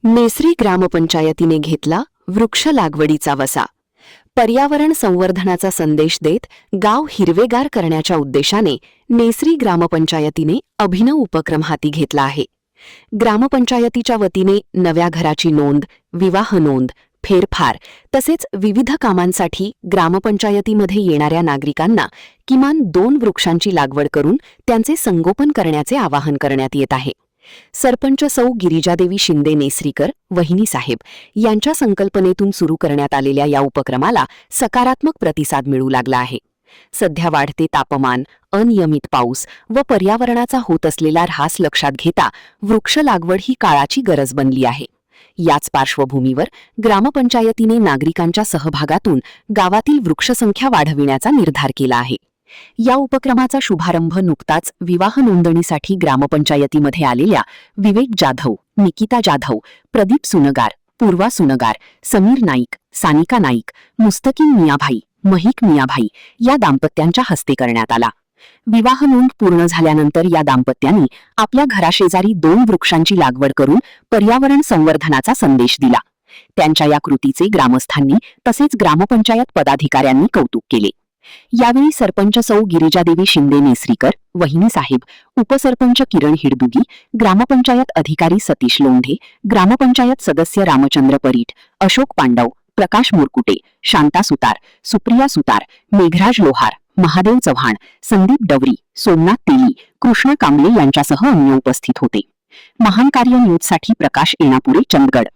मेसरी ग्रामपंचायतीने घेतला वृक्ष लागवडीचा वसा. पर्यावरण संवर्धनाचा संदेश देत गाव हिरवेगार करण्याच्या उद्देशाने नेसरी ग्रामपंचायतीने अभिनव उपक्रम हाती घेतला आहे. ग्रामपंचायतीच्या वतीने नव्या घराची नोंद, विवाह नोंद, फेरफार तसेच विविध कामांसाठी ग्रामपंचायतीमध्ये येणाऱ्या नागरिकांना किमान 2 वृक्षांची लागवड करून त्यांचे संगोपन करण्याचे आवाहन करण्यात येत आहे. सरपंच सौ गिरिजादेवी शिंदे नेसरीकर वहिनी साहेब यांच्या संकल्पनेतून सुरू करण्यात आलेल्या या उपक्रमाला सकारात्मक प्रतिसाद मिळू लागला आहे. सध्या वाढते तापमान, अनियमित पाऊस व पर्यावरणाचा होत असलेला ऱ्हास लक्षात घेता वृक्ष लागवड ही काळाची गरज बनली आहे. याच पार्श्वभूमीवर ग्रामपंचायतीने नागरिकांच्या सहभागातून गावातील वृक्षसंख्या वाढविण्याचा निर्धार केला आहे. या उपक्रमाचा शुभारंभ नुकताच विवाह नोंदणीसाठी ग्रामपंचायतीमध्ये आलेल्या विवेक जाधव, निकिता जाधव, प्रदीप सुनगार, पूर्वा सुनगार, समीर नाईक, सानिका नाईक, मुस्तकीम मियाभाई, महिक मियाभाई या दाम्पत्यांच्या हस्ते करण्यात आला. विवाह नोंद पूर्ण झाल्यानंतर या दाम्पत्यांनी आपल्या घराशेजारी 2 वृक्षांची लागवड करून पर्यावरण संवर्धनाचा संदेश दिला. त्यांच्या या कृतीचे ग्रामस्थांनी तसेच ग्रामपंचायत पदाधिकाऱ्यांनी कौतुक केले. यावेळी सरपंच सौ गिरिजादेवी शिंदे नेसरीकर वहिनी साहेब, उपसरपंच किरण हिडदुगी, ग्रामपंचायत अधिकारी सतीश लोंढे, ग्रामपंचायत सदस्य रामचंद्र परीट, अशोक पांडव, प्रकाश मुरकुटे, शांता सुतार, सुप्रिया सुतार, मेघराज लोहार, महादेव चव्हाण, संदीप डवरी, सोमनाथ तेली, कृष्णा कांबळे यांच्यासह अन्य उपस्थित होते. महान कार्य न्यूजसाठी प्रकाश एनापुरे, चंदगड.